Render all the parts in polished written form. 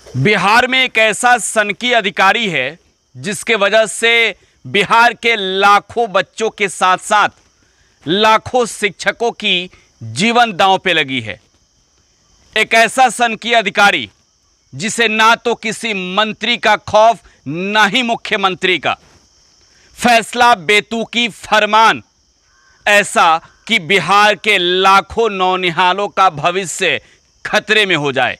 बिहार में एक ऐसा सनकी अधिकारी है जिसके वजह से बिहार के लाखों बच्चों के साथ साथ लाखों शिक्षकों की जीवन दांव पे लगी है। एक ऐसा सनकी अधिकारी जिसे ना तो किसी मंत्री का खौफ ना ही मुख्यमंत्री का। फैसला बेतुकी फरमान ऐसा कि बिहार के लाखों नौनिहालों का भविष्य खतरे में हो जाए।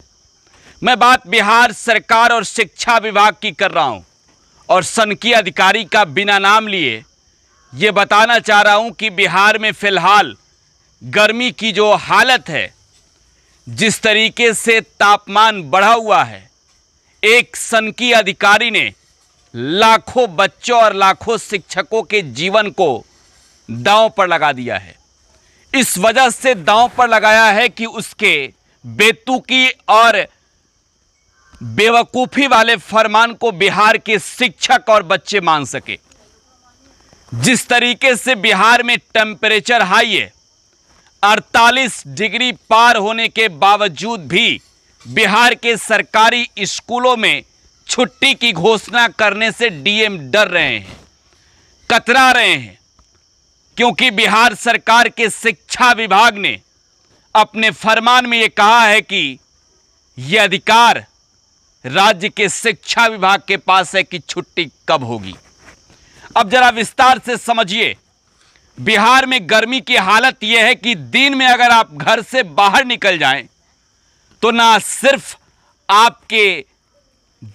मैं बात बिहार सरकार और शिक्षा विभाग की कर रहा हूं और सनकी अधिकारी का बिना नाम लिए ये बताना चाह रहा हूं कि बिहार में फिलहाल गर्मी की जो हालत है, जिस तरीके से तापमान बढ़ा हुआ है, एक सनकी अधिकारी ने लाखों बच्चों और लाखों शिक्षकों के जीवन को दांव पर लगा दिया है। इस वजह से दांव पर लगाया है कि उसके बेतुकी और बेवकूफी वाले फरमान को बिहार के शिक्षक और बच्चे मान सके। जिस तरीके से बिहार में टेम्परेचर हाई है, 48 डिग्री पार होने के बावजूद भी बिहार के सरकारी स्कूलों में छुट्टी की घोषणा करने से डीएम डर रहे हैं, कतरा रहे हैं, क्योंकि बिहार सरकार के शिक्षा विभाग ने अपने फरमान में यह कहा है कि यह अधिकार राज्य के शिक्षा विभाग के पास है कि छुट्टी कब होगी। अब जरा विस्तार से समझिए। बिहार में गर्मी की हालत यह है कि दिन में अगर आप घर से बाहर निकल जाएं तो ना सिर्फ आपके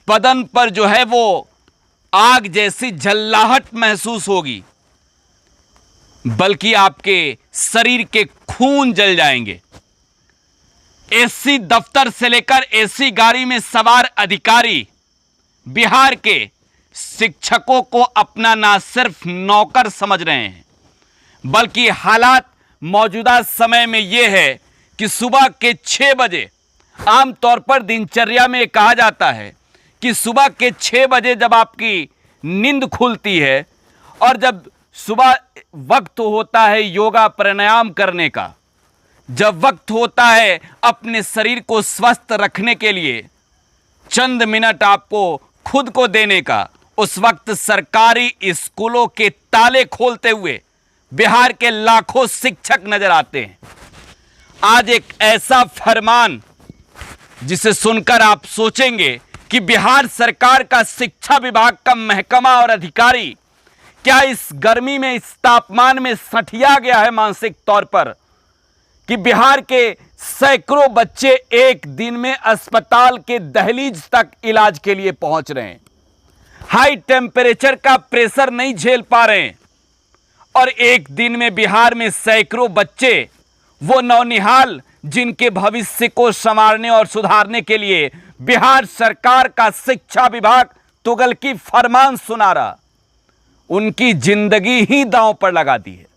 बदन पर जो है वो आग जैसी जलाहट महसूस होगी, बल्कि आपके शरीर के खून जल जाएंगे। एसी दफ्तर से लेकर एसी गाड़ी में सवार अधिकारी बिहार के शिक्षकों को अपना ना सिर्फ नौकर समझ रहे हैं, बल्कि हालात मौजूदा समय में यह है कि सुबह के 6 बजे, आमतौर पर दिनचर्या में कहा जाता है कि सुबह के 6 बजे जब आपकी नींद खुलती है और जब सुबह वक्त होता है योगा प्राणायाम करने का, जब वक्त होता है अपने शरीर को स्वस्थ रखने के लिए चंद मिनट आपको खुद को देने का, उस वक्त सरकारी स्कूलों के ताले खोलते हुए बिहार के लाखों शिक्षक नजर आते हैं। आज एक ऐसा फरमान जिसे सुनकर आप सोचेंगे कि बिहार सरकार का शिक्षा विभाग का महकमा और अधिकारी क्या इस गर्मी में, इस तापमान में सठिया गया है मानसिक तौर पर कि बिहार के सैकड़ों बच्चे एक दिन में अस्पताल के दहलीज तक इलाज के लिए पहुंच रहे हैं। हाई टेम्परेचर का प्रेशर नहीं झेल पा रहे हैं और एक दिन में बिहार में सैकड़ों बच्चे, वो नौनिहाल जिनके भविष्य को संवारने और सुधारने के लिए बिहार सरकार का शिक्षा विभाग तुगलकी फरमान सुना रहा, उनकी जिंदगी ही दांव पर लगा दी है।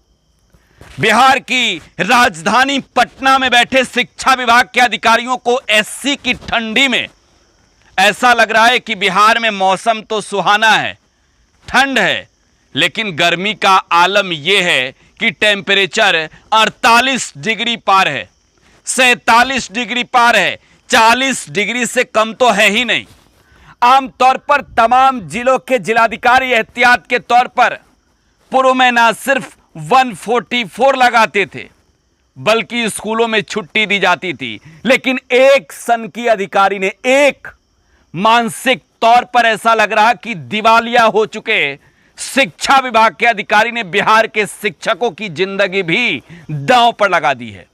बिहार की राजधानी पटना में बैठे शिक्षा विभाग के अधिकारियों को एसी की ठंडी में ऐसा लग रहा है कि बिहार में मौसम तो सुहाना है, ठंड है, लेकिन गर्मी का आलम यह है कि टेम्परेचर 48 डिग्री पार है, 47 डिग्री पार है, 40 डिग्री से कम तो है ही नहीं। आमतौर पर तमाम जिलों के जिलाधिकारी एहतियात के तौर पर पूर्व में ना सिर्फ 144 लगाते थे, बल्कि स्कूलों में छुट्टी दी जाती थी। लेकिन एक सनकी अधिकारी ने, एक मानसिक तौर पर ऐसा लग रहा कि दिवालिया हो चुके शिक्षा विभाग के अधिकारी ने बिहार के शिक्षकों की जिंदगी भी दांव पर लगा दी है।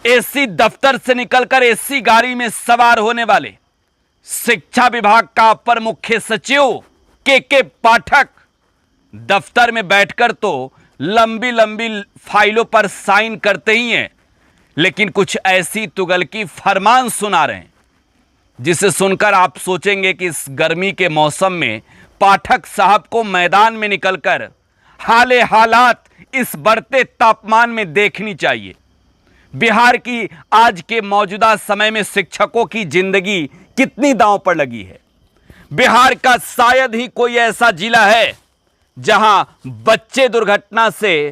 एसी दफ्तर से निकलकर एसी गाड़ी में सवार होने वाले शिक्षा विभाग का अपर मुख्य सचिव के पाठक दफ्तर में बैठकर तो लंबी लंबी फाइलों पर साइन करते ही हैं, लेकिन कुछ ऐसी तुगलकी फरमान सुना रहे हैं जिसे सुनकर आप सोचेंगे कि इस गर्मी के मौसम में पाठक साहब को मैदान में निकलकर हाले हालात इस बढ़ते तापमान में देखनी चाहिए। बिहार की आज के मौजूदा समय में शिक्षकों की जिंदगी कितनी दांव पर लगी है। बिहार का शायद ही कोई ऐसा जिला है जहां बच्चे दुर्घटना से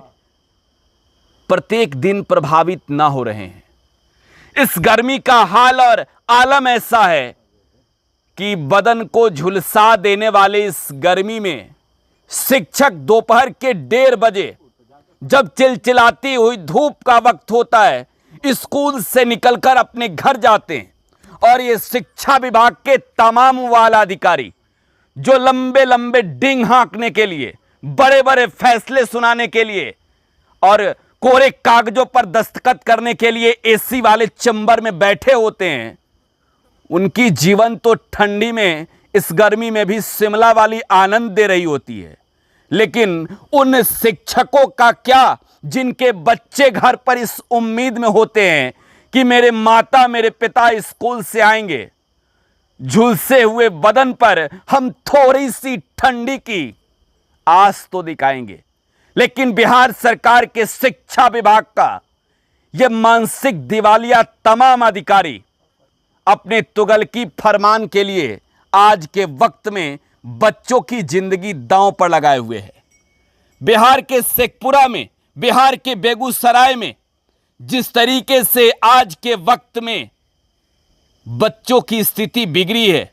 प्रत्येक दिन प्रभावित ना हो रहे हैं। इस गर्मी का हाल और आलम ऐसा है कि बदन को झुलसा देने वाले इस गर्मी में शिक्षक दोपहर के 1:30 बजे जब चिलचिलाती हुई धूप का वक्त होता है स्कूल से निकलकर अपने घर जाते हैं और ये शिक्षा विभाग के तमाम वाला अधिकारी जो लंबे लंबे डिंग हाँकने के लिए, बड़े बड़े फैसले सुनाने के लिए और कोरे कागजों पर दस्तखत करने के लिए एसी वाले चैम्बर में बैठे होते हैं, उनकी जीवन तो ठंडी में इस गर्मी में भी शिमला वाली आनंद दे रही होती है। लेकिन उन शिक्षकों का क्या जिनके बच्चे घर पर इस उम्मीद में होते हैं कि मेरे माता मेरे पिता स्कूल से आएंगे, झुलसे हुए बदन पर हम थोड़ी सी ठंडी की आस तो दिखाएंगे। लेकिन बिहार सरकार के शिक्षा विभाग का यह मानसिक दिवालिया तमाम अधिकारी अपने तुगलकी फरमान के लिए आज के वक्त में बच्चों की जिंदगी दांव पर लगाए हुए हैं। बिहार के शेखपुरा में, बिहार के बेगूसराय में जिस तरीके से आज के वक्त में बच्चों की स्थिति बिगड़ी है,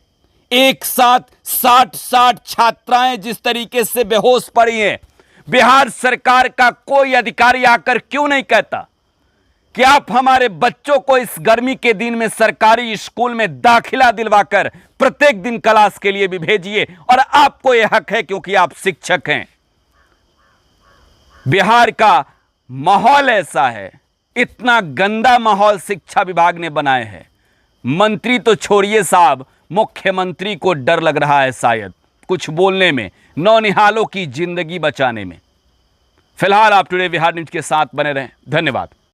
एक साथ 60 छात्राएं जिस तरीके से बेहोश पड़ी हैं, बिहार सरकार का कोई अधिकारी आकर क्यों नहीं कहता कि आप हमारे बच्चों को इस गर्मी के दिन में सरकारी स्कूल में दाखिला दिलवाकर प्रत्येक दिन क्लास के लिए भी भेजिए और आपको यह हक है क्योंकि आप शिक्षक हैं। बिहार का माहौल ऐसा है, इतना गंदा माहौल शिक्षा विभाग ने बनाए है। मंत्री तो छोड़िए साहब, मुख्यमंत्री को डर लग रहा है शायद कुछ बोलने में, नौनिहालों की जिंदगी बचाने में। फिलहाल आप टुडे बिहार न्यूज के साथ बने रहें। धन्यवाद।